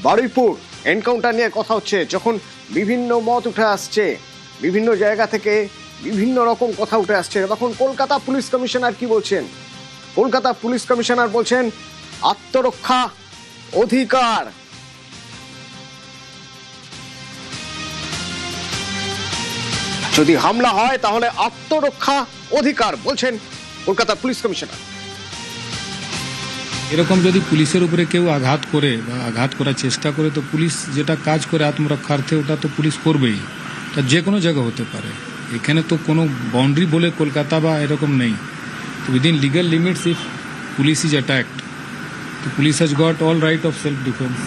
Baruipur encounter নিয়ে কথা হচ্ছে, যখন বিভিন্ন মত উঠে আসছে, বিভিন্ন জায়গা থেকে বিভিন্ন রকম কথা উঠে আসছে, তখন কলকাতা পুলিশ কমিশনার কি বলছেন? কলকাতা পুলিশ কমিশনার বলছেন আত্মরক্ষা অধিকার। যদি হামলা হয় তাহলে আত্মরক্ষা অধিকার, বলছেন কলকাতা পুলিশ কমিশনার। এরকম যদি পুলিশের উপরে কেউ আঘাত করে বা আঘাত করার চেষ্টা করে, তো পুলিশ যেটা কাজ করে আত্মরক্ষার্থে, ওটা তো পুলিশ করবেই। তা যে কোনো জায়গা হতে পারে, এখানে তো কোনো বাউন্ডারি বলে কলকাতা বা এরকম নেই। তো within legal limits, if police is attacked, তো police has got all right of self defence.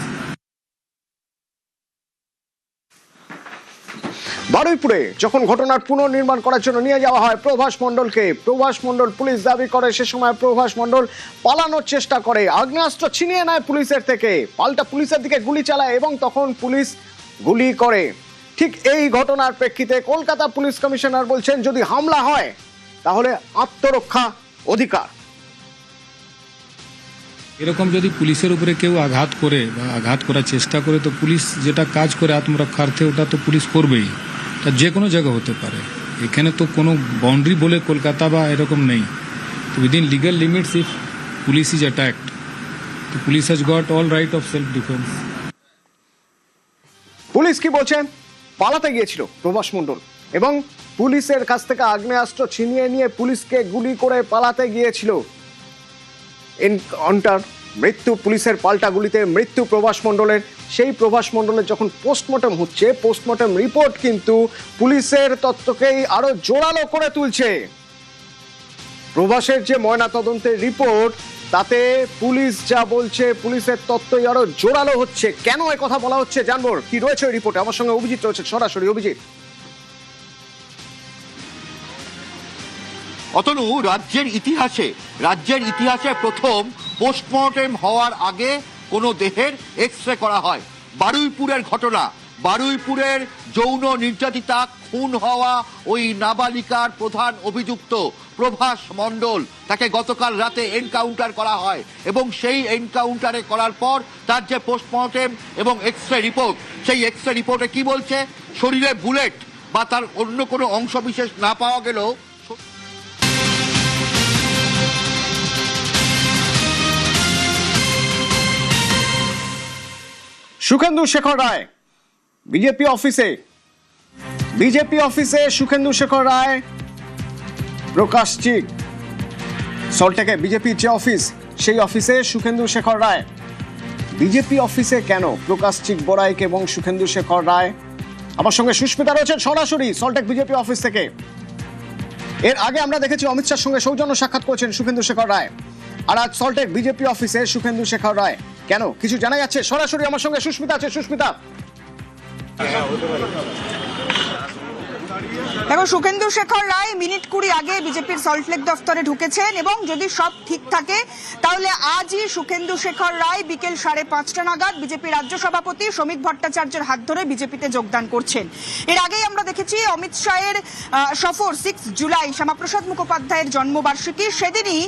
বারুইপুরে যখন ঘটনার পুনর্নির্মাণ করার জন্য নিয়ে যাওয়া হয় প্রভাস মণ্ডলকে, প্রভাস মণ্ডল পুলিশ দাবি করে সে সময় প্রভাস মণ্ডল পালানোর চেষ্টা করে, আগ্নেয়াস্ত্র ছিনিয়ে নেয় পুলিশের থেকে, পাল্টা পুলিশের দিকে গুলি চালায় এবং তখন পুলিশ গুলি করে। ঠিক এই ঘটনার প্রেক্ষিতে কলকাতা পুলিশ কমিশনার বলছেন যদি হামলা হয় তাহলে আত্মরক্ষা অধিকার। এরকম যদি পুলিশের উপরে কেউ আঘাত করে বা আঘাত করার চেষ্টা করে, তো পুলিশ যেটা কাজ করে আত্মরক্ষার্থে, ওটা তো পুলিশ করবেই। তা যে কোনো জায়গা হতে পারে, এখানে তো কোনো বাউন্ডারি বলে কলকাতা বা এরকম নেই। তো within legal limits, if police is attacked, তো police has got all right of self defence. Police কি বলছেন? পালাতে গিয়েছিল প্রভাস মণ্ডল এবং পুলিশের কাছ থেকে আগ্নেয়াস্ত্র ছিনিয়ে নিয়ে পুলিশকে গুলি করে পালাতে গিয়েছিল। এনকাউন্টার, মৃত্যু, পুলিশের পাল্টা গুলিতে মৃত্যু প্রভাস মণ্ডলের। সেই প্রভাস মণ্ডলের যখন পোস্টমর্টম হচ্ছে, পোস্টমর্টম রিপোর্ট কিন্তু পুলিশের তত্ত্বকেই আরো জোরালো করে তুলছে। প্রভাসের যে ময়নাতদন্তের রিপোর্ট, তাতে পুলিশ যা বলছে, পুলিশের তত্ত্বই আরো জোরালো হচ্ছে। কেন এই কথা বলা হচ্ছে জানবো, কি রয়েছে ওই রিপোর্টে। আমার সঙ্গে অভিজিৎ রয়েছে সরাসরি। অভিজিৎ। অতনু, রাজ্যের ইতিহাসে প্রথম পোস্টমর্টেম হওয়ার আগে কোনো দেহের এক্সরে করা হয়। বারুইপুরের ঘটনা, বারুইপুরের যৌন নির্যাতিতা খুন হওয়া ওই নাবালিকার প্রধান অভিযুক্ত প্রভাস মণ্ডল, তাকে গতকাল রাতে এনকাউন্টার করা হয় এবং সেই এনকাউন্টারে করার পর তার যে পোস্টমর্টেম এবং এক্সরে রিপোর্ট, সেই এক্সরে রিপোর্টে কি বলছে, শরীরে বুলেট বা তার অন্য কোনো অংশ বিশেষ না পাওয়া গেলেও সুখেন্দু শেখর রায় বিজেপি অফিসে সুখেন্দু শেখর রায়, প্রকাশ চিক, সল্টলেকে বিজেপির যে অফিস, সেই অফিসে সুখেন্দু শেখর রায়। বিজেপি অফিসে কেন প্রকাশ চিক বড়াইক এবং সুখেন্দু শেখর রায়? আমার সঙ্গে সুস্মিতা রয়েছেন সরাসরি সল্টলেক বিজেপি অফিস থেকে। এর আগে আমরা দেখেছি অমিত শাহর সঙ্গে সৌজন্য সাক্ষাৎ করেছেন সুখেন্দু শেখর রায়, আর আজ সল্টলেক বিজেপি অফিসে সুখেন্দু শেখর রায়। কেন, কিছু জানা যাচ্ছে? সরাসরি আমার সঙ্গে সুস্মিতা আছে। সুস্মিতা। দেখো, সুখেন্দু শেখর রায় মিনিট 20 আগে বিজেপির সল্টলেক দফতরে ঢুকেছেন এবং যদি সব ঠিক থাকে তাহলে আজই সুখেন্দু শেখর রায় বিকেল 5:30 নাগাদ বিজেপি রাজ্য সভাপতি শ্রমিক ভট্টাচার্যের হাত ধরে বিজেপিতে যোগদান করছেন। এর আগেই আমরা দেখেছি অমিত শাহের সফর 6 জুলাই, শ্যামাপ্রসাদ মুখোপাধ্যায়ের জন্মবার্ষিকী, সেদিনই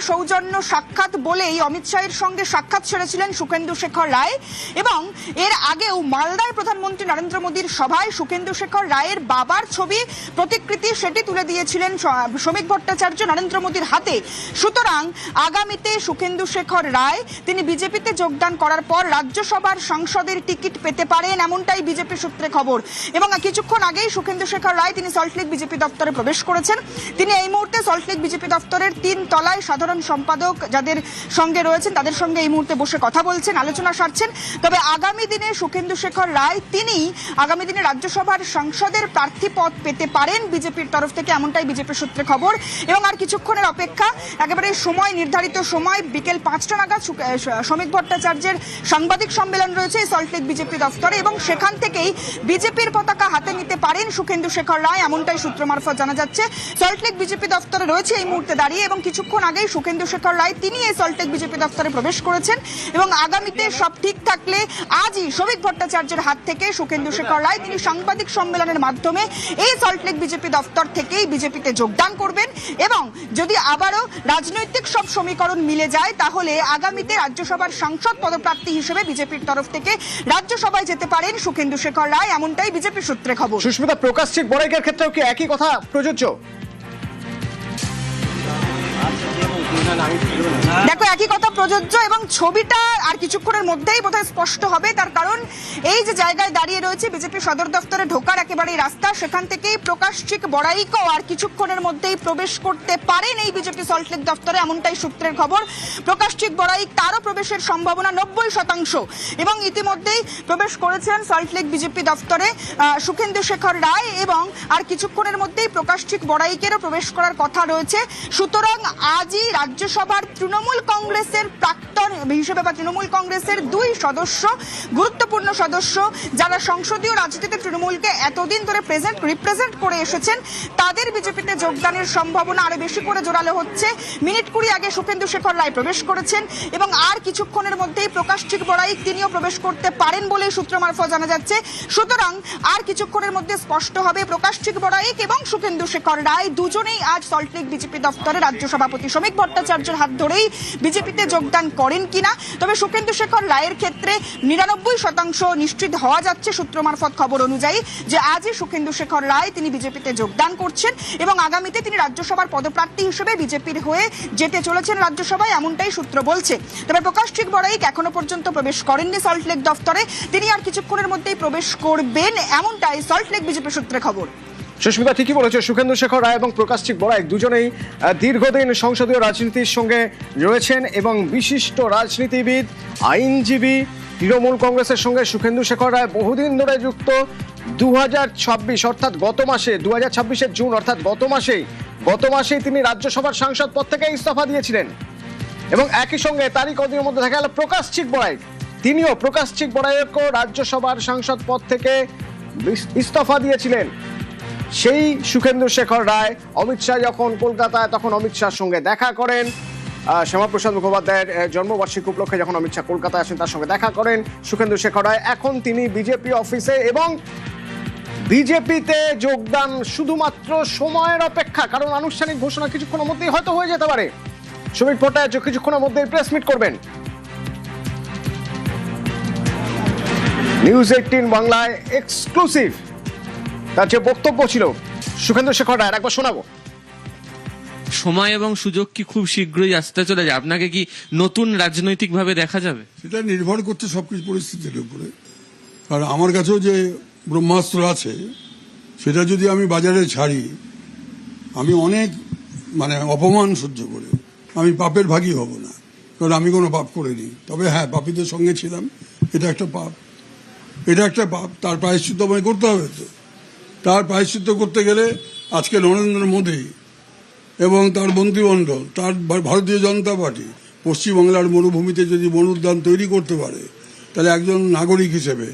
সৌজন্য সাক্ষাৎ বলেই অমিত শাহের সঙ্গে সাক্ষাৎ সেরেছিলেন সুখেন্দু শেখর রায়। এবং এর আগেও মালদায় প্রধানমন্ত্রী নরেন্দ্র মোদীর সভায় সুখেন্দু শেখর রায়ের বাবার ছবি, প্রতিকৃতি, সেটি তুলে দিয়েছিলেন শ্রমিক ভট্টাচার্য নরেন্দ্র মোদীর হাতে। সুতরাং আগামীতে সুখেন্দু শেখর রায় তিনি বিজেপিতে যোগদান করার পর রাজ্যসভার সাংসদের টিকিট পেতে পারেন, এমনটাই বিজেপি সূত্রে খবর। এবং কিছুক্ষণ আগেই সুখেন্দু শেখর রায় তিনি সল্টলেক বিজেপি দপ্তরে প্রবেশ করেছেন। তিনি এই মুহূর্তে সল্টলেক বিজেপি দপ্তরের 3 তলায় সাধারণ সম্পাদক যাদের সঙ্গে রয়েছেন তাদের সঙ্গে এই মুহূর্তে বসে কথা বলছেন, আলোচনা সারছেন। তবে আগামী দিনে সুখেন্দু শেখর রায় তিনি আগামী দিনে রাজ্যসভার সাংসদের প্রার্থী পদ পেতে পারেন বিজেপির তরফ থেকে, এমনটাই বিজেপির সূত্রে খবর। এবং আর কিছুক্ষণের অপেক্ষা, একেবারে সময়, নির্ধারিত সময় বিকেল 5টা নাগাদ শ্রমিক ভট্টাচার্যের সাংবাদিক সম্মেলন রয়েছে সল্টলেক বিজেপি দফতরে এবং সেখান থেকেই বিজেপির পতাকা হাতে নিতে পারেন সুখেন্দু শেখর রায়, এমনটাই সূত্র মারফত জানা যাচ্ছে। সল্টলেক বিজেপি দফতরে রয়েছে এই মুহূর্তে দাঁড়িয়ে এবং কিছুক্ষণ আগেই সুখেন্দু শেখর রায় তিনি এই সল্টলেক বিজেপি দফতরে প্রবেশ করেছেন এবং আগামীতে সব ঠিক থাকলে আজই শ্রমিক ভট্টাচার্যের হাত থেকে সুখেন্দু শেখর রায় তিনি সাংবাদিক সম্মেলনের মাধ্যমে এই সল্টলেক বিজেপি দফতর থেকেই বিজেপিতে যোগদান করবেন এবং যদি আবারও রাজনৈতিক সব সমীকরণ মিলে যায় তাহলে আগামীতে রাজ্যসভার সাংসদ পদপ্রার্থী হিসেবে বিজেপির তরফ থেকে রাজ্যসভায় যেতে পারেন সুখেন্দু শেখর রায়, এমনটাই বিজেপি সূত্রে খবর। সুস্মিতা, প্রকাশচিক বড়াইকের ক্ষেত্রেও কি একই কথা প্রযোজ্য? দেখো, একই কথা প্রযোজ্য এবং ছবিটা আর কিছুক্ষণের মধ্যেই বোধহয় স্পষ্ট হবে। তার কারণ এই যে জায়গায় দাঁড়িয়ে রয়েছে বিজেপি সদর দফতরে ঢোকার একেবারেই রাস্তা, সেখান থেকেই প্রকাশচিক বড়াইকও আর কিছুক্ষণের মধ্যেই প্রবেশ করতে পারেন এই বিজেপি সল্টলেক দফতরে, এমনটাই সূত্রের খবর। প্রকাশচিক বড়াইক তারও প্রবেশের সম্ভাবনা 90% এবং ইতিমধ্যেই প্রবেশ করেছেন সল্টলেক বিজেপি দফতরে সুখেন্দু শেখর রায় এবং আর কিছুক্ষণের মধ্যেই প্রকাশচিক বড়াইকেরও প্রবেশ করার কথা রয়েছে। সুতরাং আজই রাজ্যসভার তৃণমূল কংগ্রেসের প্রাক্তন হিসেবে বা তৃণমূল কংগ্রেসের 2 সদস্য, গুরুত্বপূর্ণ সদস্য যারা সংসদীয় রাজনীতিতে তৃণমূলকে এতদিন ধরে রিপ্রেজেন্ট করে এসেছেন, তাদের বিজেপিতে যোগদানের সম্ভাবনা আরো বেশি করে জোরালো হচ্ছে। মিনিট 20 আগে সুখেন্দু শেখর রায় প্রবেশ করেছেন এবং আর কিছুক্ষণের মধ্যেই প্রকাশচিক বড়াইক তিনিও প্রবেশ করতে পারেন বলে সূত্র মারফত জানা যাচ্ছে। সুতরাং আর কিছুক্ষণের মধ্যে স্পষ্ট হবে প্রকাশচিক বড়াইক এবং সুখেন্দু শেখর রায় দুজনেই আজ সল্টলেক বিজেপি দফতরে রাজ্য সভাপতি শ্রমিক ভট্টাচার্যের হাত ধরেই বিজেপিতে যোগদান করেন কিনা। তবে সুখেন্দু শেখর রায়ের ক্ষেত্রে 99% নিশ্চিত হওয়া যাচ্ছে সূত্র মারফত খবর অনুযায়ী যে আজই সুখেন্দু শেখর রায় তিনি বিজেপিতে যোগদান করছেন এবং আগামীতে তিনি রাজ্যসভার পদপ্রার্থী হিসেবে বিজেপির হয়ে যেতে চলেছেন রাজ্যসভায়, এমনটাই সূত্র বলছে। তবে প্রকাশচিক বড়াইক এখনো পর্যন্ত প্রবেশ করেননি সল্টলেক দফতরে, তিনি আর কিছুক্ষণের মধ্যেই প্রবেশ করবেন, এমনটাই সল্টলেক বিজেপি সূত্রে খবর। সুস্মিতা ঠিকই বলেছে, সুখেন্দু শেখর রায় এবং প্রকাশচিক বড়াইক দুজনেই দীর্ঘদিন সংসদীয় রাজনীতির সঙ্গে রয়েছেন এবং বিশিষ্ট রাজনীতিবিদ, আইনজীবী। তৃণমূল কংগ্রেসের সঙ্গে সুখেন্দু শেখর রায় বহুদিন ধরে যুক্ত। 2026 অর্থাৎ গত মাসে 2026-এর জুন অর্থাৎ গত মাসেই তিনি রাজ্যসভার সাংসদ পদ থেকে ইস্তফা দিয়েছিলেন এবং একই সঙ্গে তারই কদিনের মধ্যে দেখা গেল প্রকাশচিক বড়াইক, তিনিও প্রকাশচিক বড়াইকও রাজ্যসভার সাংসদ পদ থেকে ইস্তফা দিয়েছিলেন। সেই সুখেন্দু শেখর রায় অমিত শাহ যখন কলকাতায়, তখন অমিত শাহর সঙ্গে দেখা করেন। শ্যামাপ্রসাদ মুখোপাধ্যায়ের জন্মবার্ষিকী উপলক্ষে যখন অমিত শাহ কলকাতায় আসেন তার সঙ্গে দেখা করেন সুখেন্দু শেখর রায়। এখন তিনি বিজেপি অফিসে এবং বিজেপিতে যোগদান শুধুমাত্র সময়ের অপেক্ষা, কারণ আনুষ্ঠানিক ঘোষণা কিছুক্ষণের মধ্যেই হয়তো হয়ে যেতে পারে। শ্রমিক ভট্টাচার্য কিছুক্ষণের মধ্যেই প্রেস মিট করবেন। নিউজ 18 বাংলায় এক্সক্লুসিভ তার যে বক্তব্য ছিল সুখেন্দু শেখর রায়, একবার শোনাবো। সময় এবং সুযোগ কি খুব শীঘ্রই আসতে চলেছে? আপনাকে কি নতুন রাজনৈতিক ভাবে দেখা যাবে? সেটা নির্ভর করছে সবকিছু পরিস্থিতির উপরে। আর আমার কাছেও যে ব্রহ্মাস্ত্র আছে সেটা যদি আমি বাজারে ছাড়ি, আমি অনেক অপমান সহ্য করে আমি পাপের ভাগী হব না, কারণ আমি কোনো পাপ করিনি। তবে হ্যাঁ, পাপীদের সঙ্গে ছিলাম, এটা একটা পাপ, তার প্রায়শ্চিত্ত আমায় করতে হবে। তো তার প্রায়শ্চিত্ত করতে গেলে আজকে নরেন্দ্র মোদী এবং তার মন্ত্রিমণ্ডল, তার ভারতীয় জনতা পার্টি পশ্চিমবাংলার মরুভূমিতে যদি বন উদ্যান তৈরি করতে পারে, তাহলে একজন নাগরিক হিসেবে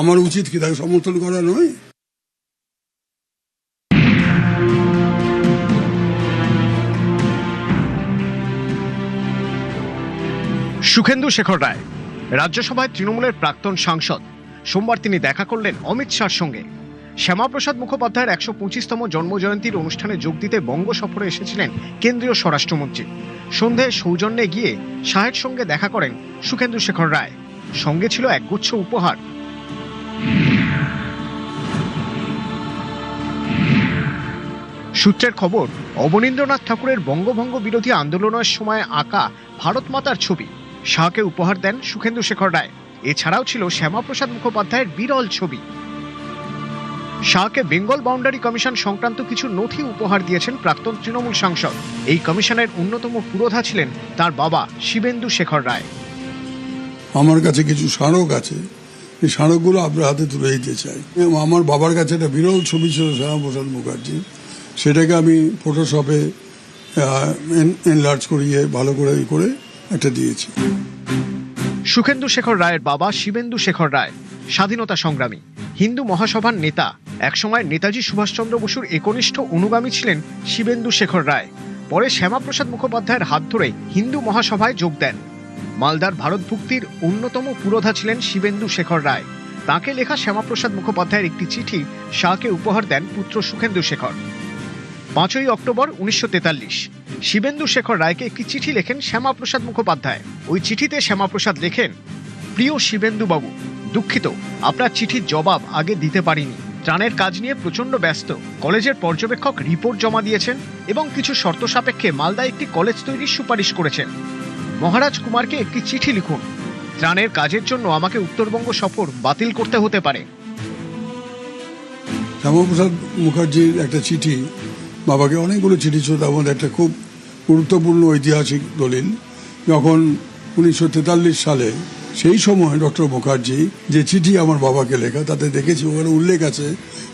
আমার উচিত কি তাকে সমর্থন করা নয়? সুখেন্দু শেখর রায় রাজ্যসভায় তৃণমূলের প্রাক্তন সাংসদ। সোমবার তিনি দেখা করলেন অমিত শাহর সঙ্গে। শ্যামাপ্রসাদ মুখোপাধ্যায়ের 125তম জন্মজয়ন্তীর অনুষ্ঠানে যোগ দিতে বঙ্গ সফরে এসেছিলেন কেন্দ্রীয় স্বরাষ্ট্রমন্ত্রী। সন্ধ্যায় সৌজন্যে গিয়ে শাহের সঙ্গে দেখা করেন সুখেন্দু শেখর রায়। সঙ্গে ছিল একগুচ্ছ উপহার। সূত্রের খবর, অবনীন্দ্রনাথ ঠাকুরের বঙ্গভঙ্গ বিরোধী আন্দোলনের সময় আঁকা ভারত মাতার ছবি শাহকে উপহার দেন সুখেন্দু শেখর রায়। এছাড়াও ছিল শ্যামাপ্রসাদ মুখোপাধ্যায়ের বিরল ছবি। শাহকে বেঙ্গল বাউন্ডারি কমিশন সংক্রান্ত কিছু নথি উপহার দিয়েছেন প্রাক্তন তৃণমূল সাংসদ। এই কমিশনের অন্যতম পুরোধা ছিলেন তার বাবা শিবেন্দু শেখর রায়। আমার কাছে কিছু স্মারক আছে, এই স্মারকগুলো আপনার হাতে তুলে দিতে চাই। আমার বাবার কাছে একটা বিরল ছবি ছিল শ্যামাপ্রসাদ মুখার্জি, সেটাকে আমি ফটোশপে এনলার্জ করিয়ে ভালো করে একটা দিয়েছি। সুখেন্দু শেখর রায়ের বাবা শিবেন্দু শেখর রায় স্বাধীনতা সংগ্রামী, হিন্দু মহাসভার নেতা। একসময় নেতাজি সুভাষচন্দ্র বসুর একনিষ্ঠ অনুগামী ছিলেন শিবেন্দু শেখর রায়। পরে শ্যামাপ্রসাদ মুখোপাধ্যায়ের হাত ধরে হিন্দু মহাসভায় যোগ দেন। মালদার ভারত ভুক্তির অন্যতম পুরোধা ছিলেন শিবেন্দু শেখর রায়। তাকে লেখা শ্যামাপ্রসাদ মুখোপাধ্যায়ের একটি চিঠি শাহকে উপহার দেন পুত্র সুখেন্দু শেখর। 5ই অক্টোবর 1943 শিবেন্দু শেখর রায়কে একটি চিঠি লেখেন শ্যামাপ্রসাদ মুখোপাধ্যায়। ওই চিঠিতে শ্যামাপ্রসাদ লেখেন, প্রিয় শিবেন্দু বাবু, দুঃখিত আপনার চিঠির জবাব আগে দিতে পারিনি। ত্রাণের কাজ নিয়ে প্রচন্ড ব্যস্ত। কলেজের পর্যবেক্ষক রিপোর্ট জমা দিয়েছেন এবং কিছু শর্ত সাপেক্ষে মালদায় একটি কলেজ তৈরির সুপারিশ করেছেন। মহারাজ কুমারকে একটি চিঠি লিখুন, ত্রাণের কাজের জন্য আমাকে উত্তরবঙ্গ সফর বাতিল করতে হতে পারে। শ্যামাপ্রসাদ মুখার্জির একটা চিঠি, বাবাকে অনেকগুলো চিঠি ছিল, তার মধ্যে একটা খুব গুরুত্বপূর্ণ ঐতিহাসিক দলিল। যখন 1943 সালে সেই সময় ডক্টর মুখার্জি যে চিঠি আমার বাবাকে লেখা, তাতে দেখেছি ওখানে উল্লেখ আছে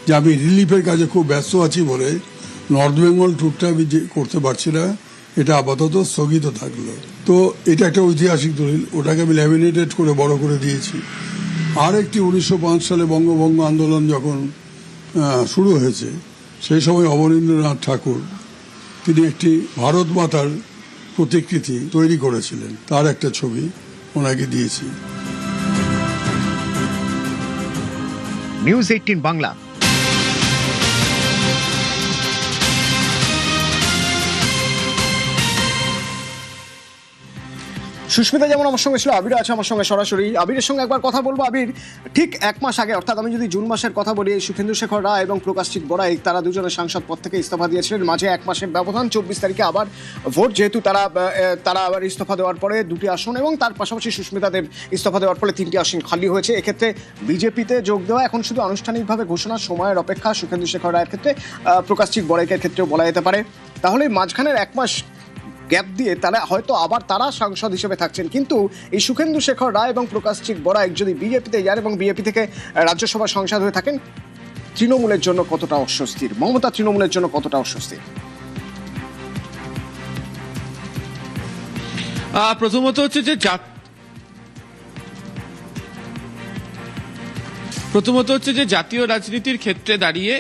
যে আমি রিলিফের কাজে খুব ব্যস্ত আছি বলে নর্থ বেঙ্গল ট্যুরটা আমি করতে পারছি না, এটা আপাতত স্থগিত থাকলো। তো এটা একটা ঐতিহাসিক দলিল, ওটাকে আমি ল্যামিনেটেড করে বড় করে দিয়েছি। আর একটি 1905 সালে বঙ্গভঙ্গ আন্দোলন যখন শুরু হয়েছে, সেই সময় অবনীন্দ্রনাথ ঠাকুর তিনি একটি ভারত মাতার প্রতিকৃতি তৈরি করেছিলেন, তার একটা ছবি ওনাকে দিয়েছি। নিউজ 18 বাংলা। সুস্মিতা যেমন আমার সঙ্গে ছিল, আবির আছে আমার সঙ্গে সরাসরি। আবিরের সঙ্গে একবার কথা বলবো। আবির, ঠিক 1 মাস আগে, অর্থাৎ আমি যদি জুন মাসের কথা বলি, সুখেন্দু শেখর রায় এবং প্রকাশচিক বড়াইক তারা দুজনের সাংসদ পদ থেকে ইস্তফা দিয়েছিলেন। মাঝে 1 মাসের ব্যবধান, 24 তারিখে আবার ভোট, যেহেতু তারা আবার ইস্তফা দেওয়ার পরে 2টি আসন এবং তার পাশাপাশি সুস্মিতাদের ইস্তফা দেওয়ার ফলে 3টি আসন খালি হয়েছে। এক্ষেত্রে বিজেপিতে যোগ দেওয়া এখন শুধু আনুষ্ঠানিকভাবে ঘোষণার সময়ের অপেক্ষা। সুখেন্দু শেখর রায়ের ক্ষেত্রে, প্রকাশচিক বড়াইকের ক্ষেত্রেও বলা যেতে পারে। তাহলে মাঝখানের 1 মাস গ্যাপ দিয়ে তারা হয়তো আবার সাংসদ হিসেবে থাকছেন, কিন্তু এই সুখেন্দু শেখর রায় এবং প্রকাশচিক বড়াইক যদি বিজেপিতে যান এবং বিজেপি থেকে রাজ্যসভার সাংসদ হয়ে থাকেন, তৃণমূলের জন্য কতটা অস্বস্তির? মমতা তৃণমূলের জন্য কতটা অস্বস্তির? প্রথমত হচ্ছে যে জাতীয় রাজনীতির ক্ষেত্রে দাঁড়িয়ে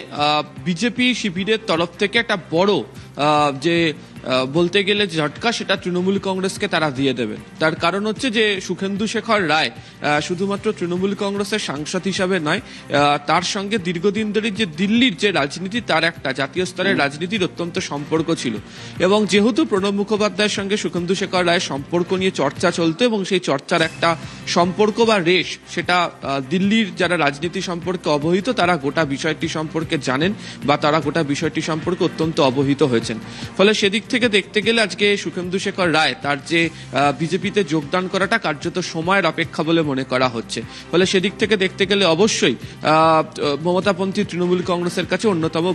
বিজেপি শিবিরের তরফ থেকে একটা বড় যে বলতে গেলে ঝটকা, সেটা তৃণমূল কংগ্রেসকে তারা দিয়ে দেবে। তার কারণ হচ্ছে যে সুখেন্দু শেখর রায় শুধুমাত্র তৃণমূল কংগ্রেসের সাংসদ হিসাবে নয়, তার সঙ্গে দীর্ঘদিন ধরে যে দিল্লির যে রাজনীতি, তার একটা জাতীয় স্তরের রাজনীতির অত্যন্ত সম্পর্ক ছিল। এবং যেহেতু প্রণব মুখোপাধ্যায়ের সঙ্গে সুখেন্দু শেখর রায়ের সম্পর্ক নিয়ে চর্চা চলতো এবং সেই চর্চার একটা সম্পর্ক বা রেশ, সেটা দিল্লির যারা রাজনীতি সম্পর্কে অবহিত তারা গোটা বিষয়টি সম্পর্কে জানেন বা তারা গোটা বিষয়টি সম্পর্কে অত্যন্ত অবহিত হয়েছেন। ফলে সেদিক থেকে দেখতে গেলে আজকে সুখেন্দু শেখর রায় তার যে বিজেপিতে যোগদান করাটা কার্যত সময়ের অপেক্ষা বলে মনে করা হচ্ছে। ফলে সেদিক থেকে দেখতে গেলে অবশ্যই মমতাপন্থী তৃণমূল কংগ্রেসের কাছে অন্যতম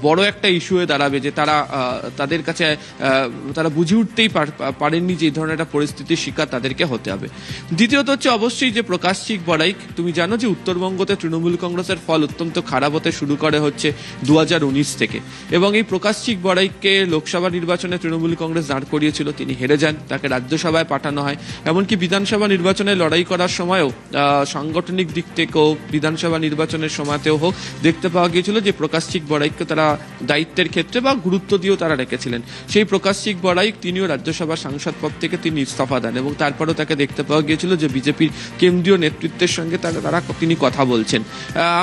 বড় একটা ইস্যু হয়ে দাঁড়াবে, যে তাদের কাছে তারা বুঝে উঠতেই পারেননি যে এই ধরনের একটা পরিস্থিতির শিকার তাদেরকে হতে হবে। দ্বিতীয়ত হচ্ছে অবশ্যই যে প্রকাশচিক বড়াইক, তুমি জানো যে উত্তরবঙ্গতে তৃণমূল কংগ্রেসের ফল অত্যন্ত খারাপ হতে শুরু করে হচ্ছে 2019 থেকে, এবং এই প্রকাশচিক বড়াইককে লোকসভা নির্বাচনে তৃণমূল কংগ্রেস দাঁড় করিয়েছিল, তিনি হেরে যান, তাকে রাজ্যসভায় পাঠানো হয়। এমনকি বিধানসভা নির্বাচনে লড়াই করার সময়ও সাংগঠনিক দিক থেকেও বিধানসভা নির্বাচনের সময়তেও হোক দেখতে পাওয়া গিয়েছিল যে প্রকাশচিক বড়াইককে তারা দায়িত্বের ক্ষেত্রে বা গুরুত্ব দিয়েও তারা রেখেছিলেন। সেই প্রকাশচিক বড়াইক তিনিও রাজ্যসভা সাংসদ পদ থেকে তিনি ইস্তফা দেন এবং তারপরেও তাকে দেখতে পাওয়া গিয়েছিল যে বিজেপির কেন্দ্রীয় নেতৃত্বের সঙ্গে তিনি কথা বলছেন।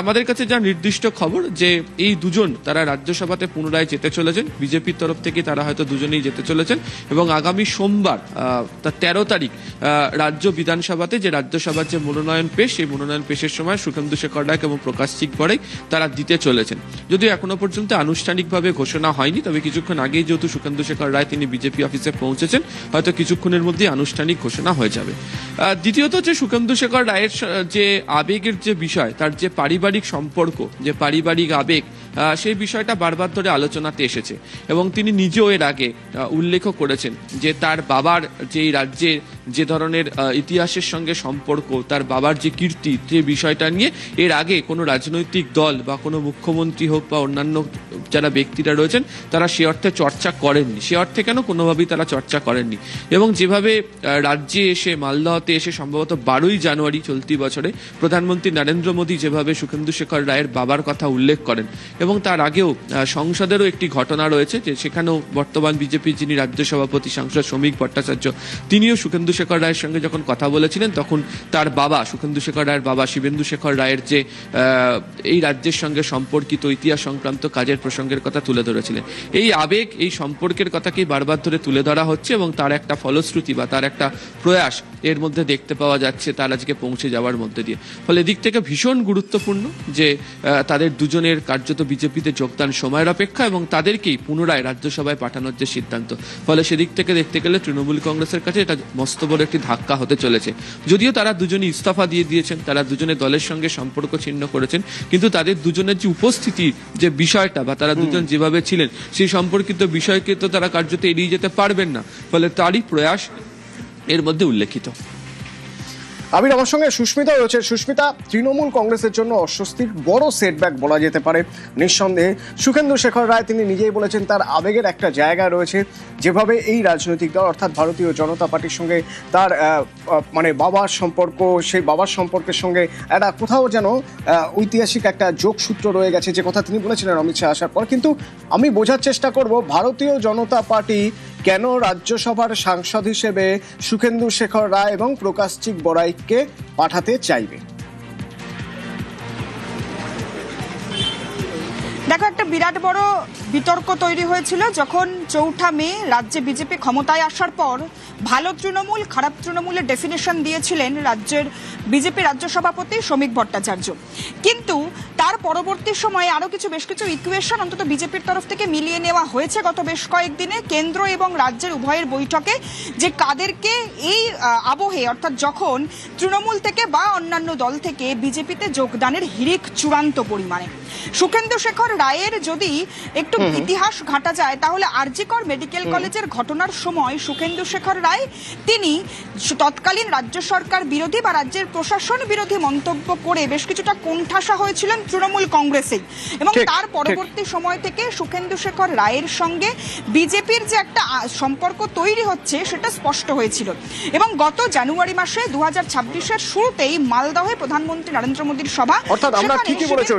আমাদের কাছে যা নির্দিষ্ট খবর যে এই দুজন তারা রাজ্যসভাতে পুনরায় যেতে চলেছেন, বিজেপির তরফ থেকে তারা হয়তো দুজনেই যেতে চলেছেন এবং আগামী সোমবার 13 তারিখ রাজ্য বিধানসভাতে যে রাজ্যসভার যে মনোনয়ন পেশ, সেই মনোনয়ন পেশের সময় সুখেন্দু শেখর রায় এবং প্রকাশচিক বড়াইক তারা দিতে চলেছেন। যদিও এখনো পর্যন্ত আনুষ্ঠানিকভাবে ঘোষণা হয়নি, তবে কিছুক্ষণ আগেই যেহেতু সুখেন্দু শেখর রায় তিনি বিজেপি অফিসে পৌঁছেছেন, হয়তো কিছুক্ষণের মধ্যেই আনুষ্ঠানিক ঘোষণা হয়ে যাবে। দ্বিতীয়ত যে সুখেন্দু শেখর রায়ের যে আবেগের যে বিষয়, তার যে পারিবারিক সম্পর্ক, যে পারিবারিক আবেগ, সেই বিষয়টা বারবার ধরে আলোচনাতে এসেছে এবং তিনি নিজেও এর আগে উল্লেখ করেছেন যে তার বাবার যে রাজ্যের যে ধরনের ইতিহাসের সঙ্গে সম্পর্ক, তার বাবার যে কীর্তি, যে বিষয়টা নিয়ে এর আগে কোনো রাজনৈতিক দল বা কোনো মুখ্যমন্ত্রী হোক বা অন্যান্য যারা ব্যক্তিরা রয়েছেন তারা সে অর্থে চর্চা করেননি, সে অর্থে কেন কোনোভাবেই তারা চর্চা করেননি। এবং যেভাবে রাজ্যে এসে মালদহতে এসে সম্ভবত 12ই জানুয়ারি চলতি বছরে প্রধানমন্ত্রী নরেন্দ্র মোদী যেভাবে সুখেন্দু শেখর রায়ের বাবার কথা উল্লেখ করেন, এবং তার আগেও সংসদেরও একটি ঘটনা রয়েছে যে সেখানেও বর্তমান বিজেপির যিনি রাজ্য সভাপতি সাংসদ শ্রমিক ভট্টাচার্য, তিনিও সুখেন্দু শেখর রায়ের সঙ্গে যখন কথা বলেছিলেন তখন তার বাবা সুখেন্দু শেখর রায়ের বাবা শিবেন্দু শেখর রায়ের যে এই রাজ্যের সঙ্গে সম্পর্কিত ইতিহাস সংক্রান্ত কাজের প্রসঙ্গের কথা তুলে ধরেছিলেন। এই আবেগ, এই সম্পর্কের কথাকেই বারবার ধরে তুলে ধরা হচ্ছে এবং তার একটা ফলশ্রুতি বা তার একটা প্রয়াস এর মধ্যে দেখতে পাওয়া যাচ্ছে তার আজকে পৌঁছে যাওয়ার মধ্যে দিয়ে। ফলে এদিক থেকে ভীষণ গুরুত্বপূর্ণ যে তাদের দুজনের কার্যত বিজেপিতে যোগদান সময়ের অপেক্ষা এবং তাদেরকেই পুনরায় রাজ্যসভায় পাঠানোর যে সিদ্ধান্ত, ফলে সেদিক থেকে দেখতে গেলে তৃণমূল কংগ্রেসের কাছে এটা মস্ত বড় একটি ধাক্কা হতে চলেছে। যদিও তারা দুজনই ইস্তফা দিয়ে দিয়েছেন, তারা দুজনে দলের সঙ্গে সম্পর্ক ছিন্ন করেছেন, কিন্তু তাদের দুজনের যে উপস্থিতি যে বিষয়টা বা তারা দুজন যেভাবে ছিলেন সেই সম্পর্কিত বিষয়কে তো তারা কার্যত এড়িয়ে যেতে পারবেন না। ফলে তারই প্রয়াস এর মধ্যে উল্লেখিত। আবির, আমার সঙ্গে সুস্মিতা রয়েছে। সুস্মিতা, তৃণমূল কংগ্রেসের জন্য অস্বস্তির বড় সেটব্যাক বলা যেতে পারে নিঃসন্দেহে। সুখেন্দু শেখর রায় তিনি নিজেই বলেছেন তার আবেগের একটা জায়গা রয়েছে, যেভাবে এই রাজনৈতিক দল অর্থাৎ ভারতীয় জনতা পার্টির সঙ্গে তার মানে বাবার সম্পর্ক, সেই বাবার সম্পর্কের সঙ্গে একটা কোথাও যেন ঐতিহাসিক একটা যোগসূত্র রয়ে গেছে, যে কথা তিনি বলেছিলেন অমিত শাহ আসার পর। কিন্তু আমি বোঝার চেষ্টা করব ভারতীয় জনতা পার্টি কেন রাজ্যসভার সাংসদ হিসেবে সুখেন্দু শেখর রায় এবং প্রকাশচিক বড়াইককে পাঠাতে চাইবে। দেখো, একটা বিরাট বড় বিতর্ক তৈরি হয়েছিল যখন 4 মে রাজ্যে বিজেপি ক্ষমতায় আসার পর ভালো তৃণমূল খারাপ তৃণমূলের ডেফিনেশন দিয়েছিলেন রাজ্যের বিজেপি রাজ্য সভাপতি শ্রমিক ভট্টাচার্য। কিন্তু তার পরবর্তী সময়ে আরো বেশ কিছু ইকুয়েশন অন্তত বিজেপির তরফ থেকে মিলিয়ে নেওয়া হয়েছে গত বেশ কয়েকদিনে কেন্দ্র এবং রাজ্যের উভয়ের বৈঠকে, যে কাদেরকে এই আবহে অর্থাৎ যখন তৃণমূল থেকে বা অন্যান্য দল থেকে বিজেপিতে যোগদানের হিড়িক চূড়ান্ত পরিমাণে। সুখেন্দু শেখর রায়ের যদি একটু ইতিহাস ঘাটা যায় তাহলে আরজি কর মেডিকেল কলেজের ঘটনার সময় সুখেন্দু শেখর রায় তিনি তৎকালীন রাজ্য সরকার বিরোধী বা রাজ্যের প্রশাসন বিরোধী মন্তব্য করে বেশ কিছুটা কোণঠাসা হয়েছিলেন তৃণমূল কংগ্রেসে, এবং তার পরবর্তী সময় থেকে সুখেন্দু শেখর রায়ের সঙ্গে বিজেপির যে একটা সম্পর্ক তৈরি হচ্ছে সেটা স্পষ্ট হয়েছিল। এবং গত জানুয়ারি মাসে 2026-এর শুরুতেই মালদহে প্রধানমন্ত্রী নরেন্দ্র মোদীর সভা, অর্থাৎ আমরা ঠিকই বলেছো,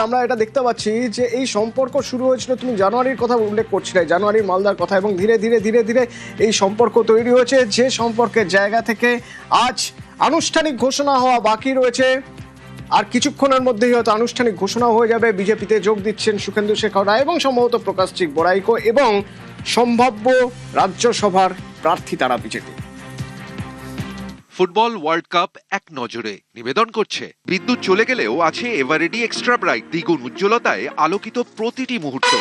আমরা এটা দেখতে পাচ্ছি যে এই সম্পর্ক শুরু হয়েছিল, তুমি জানুয়ারির কথা উল্লেখ করছিলে, জানুয়ারির মালদার কথা, এবং ধীরে ধীরে ধীরে ধীরে এই সম্পর্ক তৈরি হয়েছে, যে সম্পর্কের জায়গা থেকে আজ আনুষ্ঠানিক ঘোষণা হওয়া বাকি রয়েছে। আর কিছুক্ষণের মধ্যেই হয়তো আনুষ্ঠানিক ঘোষণা হয়ে যাবে বিজেপিতে যোগ দিচ্ছেন সুখেন্দু শেখর রায় এবং সম্ভবত প্রকাশচিক বড়াইকো, এবং সম্ভাব্য রাজ্যসভার প্রার্থী তারা বিজেপি। ফুটবল ওয়ার্ল্ড কাপ এক নজরে নিবেদন করছে বিদ্যুৎ চলে গেলেও আছে এভারেডি এক্সট্রা ব্রাইট, দ্বিগুণ উজ্জ্বলতায় আলোকিত প্রতিটি মুহূর্ত।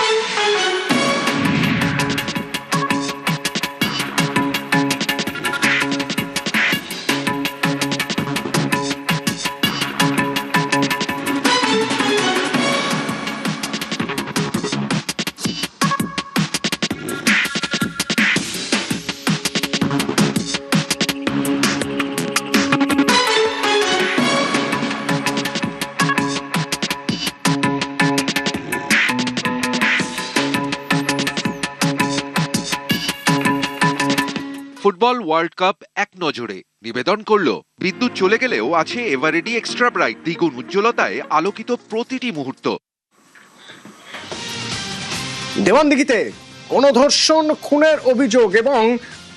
ফুটবল ওয়ার্ল্ড কাপ এক নজরে নিবেদন করল বিদ্যুৎ চলে গেলেও আছে এভারেডি এক্সট্রা ব্রাইট, দ্বিগুণ উজ্জ্বলতায় আলোকিত প্রতিটি মুহূর্ত। দেওয়ানদিঘিতে গণধর্ষণ খুনের অভিযোগ এবং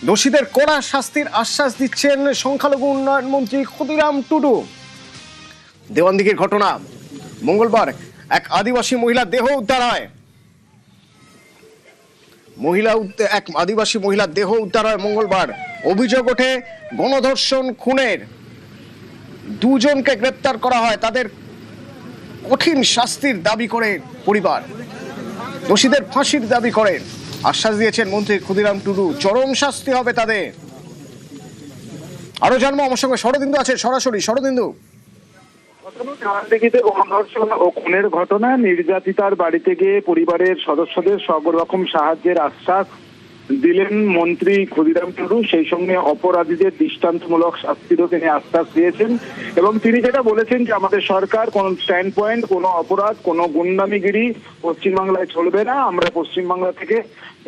দোষীদের কড়া শাস্তির আশ্বাস দিচ্ছেন সংখ্যালঘু উন্নয়ন মন্ত্রী ক্ষুদিরাম টুডু। দেওয়ানদিঘির ঘটনা, মঙ্গলবার এক আদিবাসী মহিলার দেহ উদ্ধার হয়। এক আদিবাসী মহিলার দেহ উদ্ধার হয় মঙ্গলবার। অভিযোগ ওঠে গণধর্ষণ খুনের। 2 জনকে গ্রেপ্তার করা হয়, তাদের কঠিন শাস্তির দাবি করে পরিবার, দোষীদের ফাঁসির দাবি করেন। আশ্বাস দিয়েছেন মন্ত্রী ক্ষুদিরাম টুডু, চরম শাস্তি হবে তাদের। আরো জানবো, আমার সঙ্গে শরদিন্দু আছে সরাসরি। শরদিন্দু, দেওয়ানদিঘিতে গণধর্ষণ ও খুনের ঘটনা, নির্যাতিতার বাড়িতে গিয়ে পরিবারের সদস্যদের সব রকম সাহায্যের আশ্বাস দিলেন মন্ত্রী ক্ষুদিরাম টুডু। সেই সঙ্গে অপরাধীদের দৃষ্টান্তমূলক শাস্তিরও তিনি আশ্বাস দিয়েছেন এবং তিনি যেটা বলেছেন যে আমাদের সরকার কোন স্ট্যান্ড পয়েন্ট, কোনো অপরাধ, কোনো গুন্ডামিগিরি পশ্চিমবাংলায় চলবে না। আমরা পশ্চিমবাংলা থেকে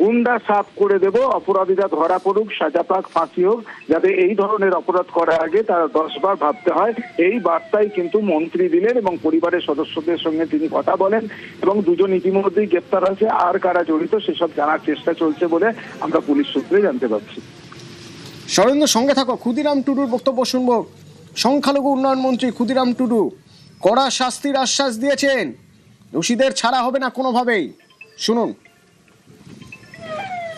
গুন্ডা সাফ করে দেব, অপরাধীরা ধরা পড়ুক, সাজা পাক, ফাঁসি হোক, যাতে এই ধরনের অপরাধ করার আগে তারা 10 বার ভাবতে হয়। এই বার্তাই কিন্তু মন্ত্রী দিলেন এবং পরিবারের সদস্যদের সঙ্গে তিনি কথা বলেন এবং 2 জন ইতিমধ্যেই গ্রেপ্তার আছে। আর কারা জড়িত সেসব জানার চেষ্টা চলছে বলে আমরা পুলিশ সূত্রে জানতে পারছি। সরেন্দ্র, সঙ্গে থাকো। ক্ষুদিরাম টুডুর বক্তব্য শুনবো। সংখ্যালঘু উন্নয়ন মন্ত্রী ক্ষুদিরাম টুডু কড়া শাস্তির আশ্বাস দিয়েছেন, দোষীদের ছাড়া হবে না কোনোভাবেই। শুনুন।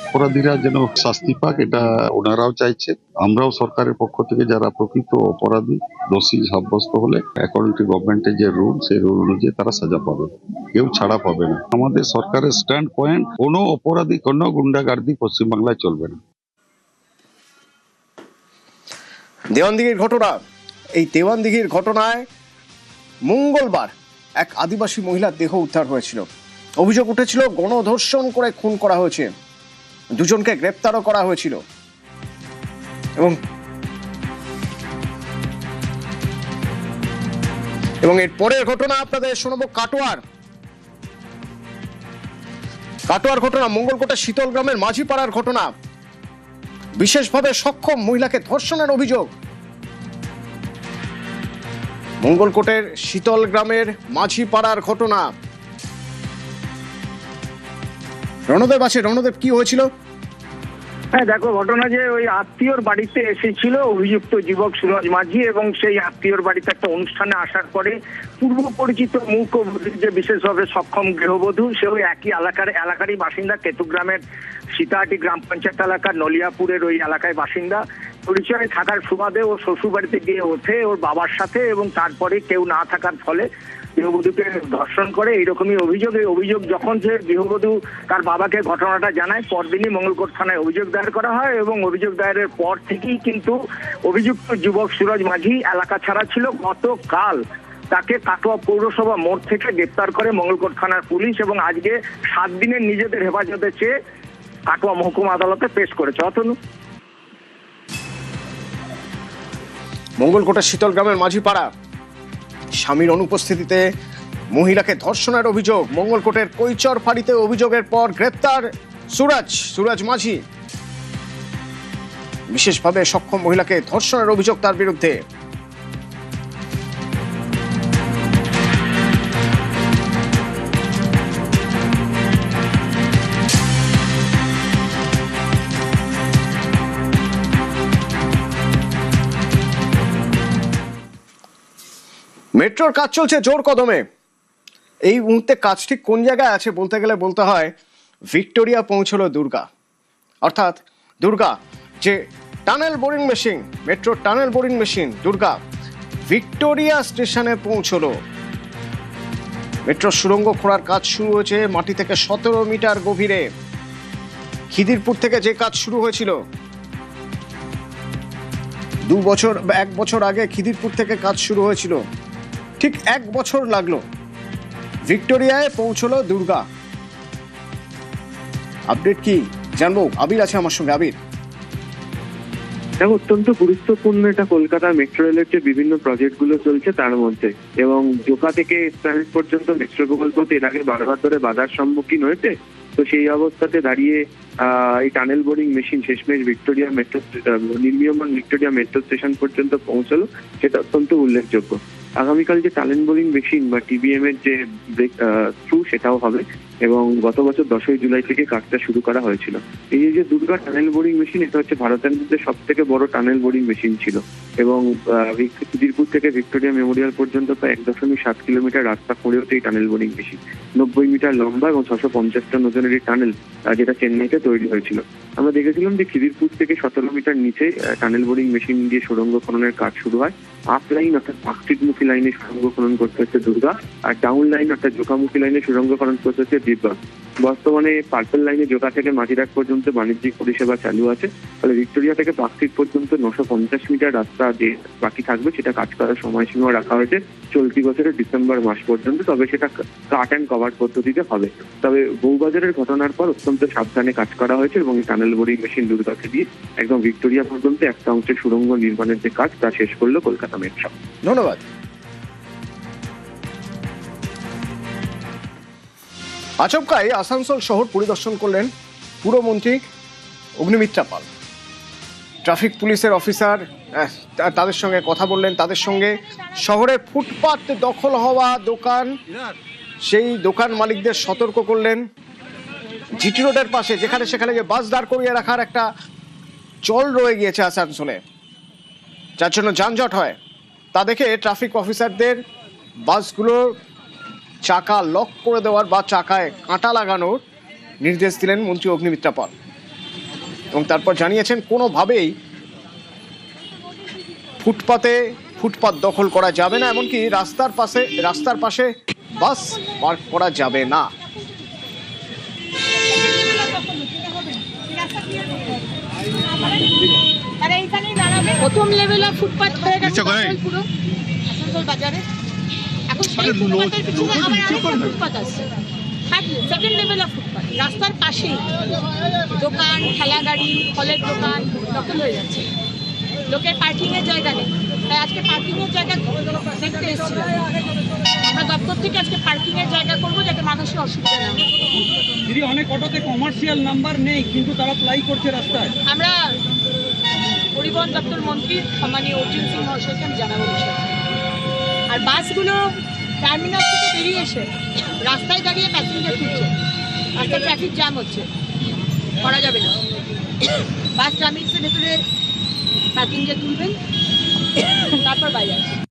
অপরাধীরা যেন শাস্তি পাক, এটা ওনারাও চাইছে। আমরাও সরকারের পক্ষ থেকে যারা প্রকৃত অপরাধী দোষী সাব্যস্ত হলে অ্যাকর্ডিং টু গভর্নমেন্টের যে রুল, সেই রুল অনুযায়ী তারা সাজা পাবে, কেউ ছাড়া পাবে না। আমাদের সরকারের স্ট্যান্ড পয়েন্ট, কোনো অপরাধী, কোনো গুন্ডাগার্দি পশ্চিমবাংলায় চলবে না। দেওয়ানদিঘির ঘটনা, এই দেওয়ানদিঘির ঘটনায় মঙ্গলবার এক আদিবাসী মহিলার দেহ উদ্ধার হয়েছিল। অভিযোগ উঠেছিল গণধর্ষণ করে খুন করা হয়েছে, দুজনকে গ্রেপ্তারও করা হয়েছিল। এবং এর পরের ঘটনা আপনাদের শোনাবো। কাটোয়ার ঘটনা, মঙ্গলকোটের শীতলগ্রামের মাঝিপাড়ার ঘটনা। বিশেষভাবে সক্ষম মহিলাকে ধর্ষণের অভিযোগ। মঙ্গলকোটের শীতলগ্রামের মাঝিপাড়ার ঘটনা। রণদেব আছে। রণদেব, কি হয়েছিল? হ্যাঁ দেখো, ঘটনা যে ওই আত্মীয়র বাড়িতে এসেছিল অভিযুক্ত যুবক সুরজ মাঝি, এবং সেই আত্মীয়র বাড়িতে একটা অনুষ্ঠানে আসার পরে পূর্ব পরিচিত মুখ যে বিশেষভাবে সক্ষম গৃহবধূ, সে ওই একই এলাকারই বাসিন্দা, কেতুগ্রামের সীতাহাটি গ্রাম পঞ্চায়েত এলাকার নলিয়াপুরের ওই এলাকায় বাসিন্দা। পরিচয় থাকার সুবাদে ও শ্বশুর বাড়িতে গিয়ে ওঠে ওর বাবার সাথে, এবং তারপরে কেউ না থাকার ফলে গৃহবধূকে ধর্ষণ করে, এইরকমই অভিযোগ। এই অভিযোগ যখন যে গৃহবধূ তার বাবাকে ঘটনাটা জানায়, পরদিনই মঙ্গলকোট থানায় অভিযোগ দায়ের করা হয়, এবং অভিযোগ দায়েরের পর থেকেই কিন্তু অভিযুক্ত যুবক সুরজ মাঝি এলাকা ছাড়া ছিল। গতকাল তাকে কাটোয়া পৌরসভা মোড় থেকে গ্রেপ্তার করে মঙ্গলকোট থানার পুলিশ, এবং আজকে 7 দিনের নিজেদের হেফাজতে চেয়ে কাটোয়া মহকুমা আদালতে পেশ করেছে। অতনু। মঙ্গলকোটের শীতলগ্রামের মাঝিপাড়া, স্বামীর অনুপস্থিতিতে মহিলাকে ধর্ষণের অভিযোগ। মঙ্গলকোটের কৈচর ফাঁড়িতে অভিযোগের পর গ্রেপ্তার সুরজ মাঝি। বিশেষভাবে সক্ষম মহিলাকে ধর্ষণের অভিযোগ তার বিরুদ্ধে। মেট্রোর কাজ চলছে জোর কদমে। এই মুহূর্তে কাজ ঠিক কোন জায়গায় আছে বলতে গেলে বলতে হয় ভিক্টোরিয়া পৌঁছলো দুর্গা। অর্থাৎ দুর্গা যে টানেল বোরিং মেশিন, মেট্রোর tunnel boring machine Durga Victoria স্টেশনে পৌঁছলো। মেট্রোর সুড়ঙ্গ খোঁড়ার কাজ শুরু হয়েছে মাটি থেকে 17 মিটার গভীরে। খিদিরপুর থেকে যে কাজ শুরু হয়েছিল 1 বছর আগে, খিদিরপুর থেকে কাজ শুরু হয়েছিল, ঠিক 1 বছর লাগলো। ভিক্টোরিয়ায় পৌঁছলো দুর্গা। আপডেট কি জানবো? আবির আছে আমার সঙ্গে। আবির, অত্যন্ত গুরুত্বপূর্ণ এটা কলকাতা মেট্রো রেলের যে বিভিন্ন প্রজেক্ট গুলো চলছে তার মধ্যে, এবং জোকা থেকে এসপ্ল্যানেড পর্যন্ত মেট্রো প্রকল্প এর আগে বারবার ধরে বাধার সম্মুখীন হয়েছে। তো সেই অবস্থাতে দাঁড়িয়ে এই টানেল বোরিং মেশিন শেষমেশ ভিক্টোরিয়া মেট্রো নির্মীয়মান ভিক্টোরিয়া মেট্রো স্টেশন পর্যন্ত পৌঁছলো, সেটা অত্যন্ত উল্লেখযোগ্য। আগামীকাল যে টানেল বোরিং মেশিন বা টিবিএম এর যে থ্রু সেটাও হবে, এবং গত বছর 10ই জুলাই থেকে কাজটা শুরু করা হয়েছিল। এই যে দুর্গা টানেল বোরিং মেশিন, এটা হচ্ছে ভারতের মধ্যে সব থেকে বড় টানেল বোরিং মেশিন ছিল, এবং খিদিরপুর থেকে ভিক্টোরিয়া মেমোরিয়াল পর্যন্ত প্রায় 1.7 কিলোমিটার রাস্তা খুঁড়েও এই টানেল বোরিং মেশিন 90 মিটার লম্বা এবং 650 টন ওজনের এই টানেল, যেটা চেন্নাইতে তৈরি হয়েছিল। আমরা দেখেছিলাম যে খিদিরপুর থেকে 17 মিটার নিচে টানেল বোরিং মেশিন দিয়ে সুড়ঙ্গ খননের কাজ শুরু হয়। আপ লাইন অর্থাৎ পাকচিটমুখী লাইনে সুড়ঙ্গ খনন করতে হচ্ছে দুর্গা, আর ডাউন লাইন অর্থাৎ জোকামুখী লাইনে সুড়ঙ্গ খনন করতে হচ্ছে দিব্যা। বর্তমানে পার্পল লাইনে জোকা থেকে মাঝিরাট পর্যন্ত বাণিজ্যিক পরিষেবা চালু আছে। ফলে ভিক্টোরিয়া থেকে পাকচিট পর্যন্ত 950 মিটার রাস্তা যে বাকি থাকবে সেটা কাজ করার সময়সীমা রাখা হয়েছে চলতি বছরের ডিসেম্বর মাস পর্যন্ত। তবে সেটা কাট অ্যান্ড কভার পদ্ধতিতে হবে। তবে বউবাজারের ঘটনার পর অত্যন্ত সাবধানে কাজ করা হয়েছে, এবং টানেল বোরিং মেশিন দুর্গাকে দিয়ে একদম ভিক্টোরিয়া পর্যন্ত একটা অংশের সুড়ঙ্গ নির্মাণের যে কাজ তা শেষ করলো কলকাতা মেট্রো। ধন্যবাদ। আচমকাই আসানসোল শহর পরিদর্শন করলেন পুরমন্ত্রী অগ্নিমিত্রা পাল। ট্রাফিক পুলিশের অফিসার তাদের সঙ্গে কথা বললেন, তাদের সঙ্গে শহরের ফুটপাত দখল হওয়া দোকান, সেই দোকান মালিকদের সতর্ক করলেন। জিটি রোডের পাশে যেখানে সেখানে যে বাস দাঁড় করিয়ে রাখার একটা জল রয়ে গিয়েছে আসানসোলে, যার জন্য যানজট হয়। তা দেখে ট্রাফিক অফিসারদের বাসগুলোর চাকা লক করে দেওয়ার বা চাকায় কাঁটা লাগানোর নির্দেশ দিলেন মন্ত্রী অগ্নিমিত্রা পাল, এবং তারপর জানিয়েছেন কোনোভাবেই ফুটপাত দখল করা যাবে না, এমনকি রাস্তার পাশে বাস পার্ক করা যাবে না। প্রথম লেভেল অফ ফুটপাথ হয়ে গেছে পুরো আসানসোল বাজারে। এখন সেই ফুটপাথের পিছনে আবার আরেকটা ফুটপাথ আসছে, সেকেন্ড লেভেল অফ ফুটপাথ। রাস্তার পাশেই দোকান, ঠেলা গাড়ি, ফলের দোকান দখল হয়ে যাচ্ছে, লোকের পার্কিং এর জায়গা নেই। তাই আজকে পার্কিং এর জায়গা দেখতে এসেছিলাম, আমরা দপ্তর থেকে আজকে পার্কিং এর জায়গা করবো যাতে মানুষের অসুবিধা না হয়। দিদি, অনেক অটোতে কমার্শিয়াল নাম্বার নেই কিন্তু তারা প্লাই করছে রাস্তায়। আমরা পরিবহন দপ্তর মন্ত্রী সম্মানীয় অর্জুন সিং মহাশয়কে আমি জানাবো বিষয়। আর বাসগুলো টার্মিনাল থেকে বেরিয়ে এসে রাস্তায় দাঁড়িয়ে প্যাসেঞ্জার তুলছে, রাস্তায় ট্রাফিক জ্যাম হচ্ছে, করা যাবে না। বাস টার্মিনাসের ভেতরে প্যাসেঞ্জার তুলবেন, তারপর বাইরে।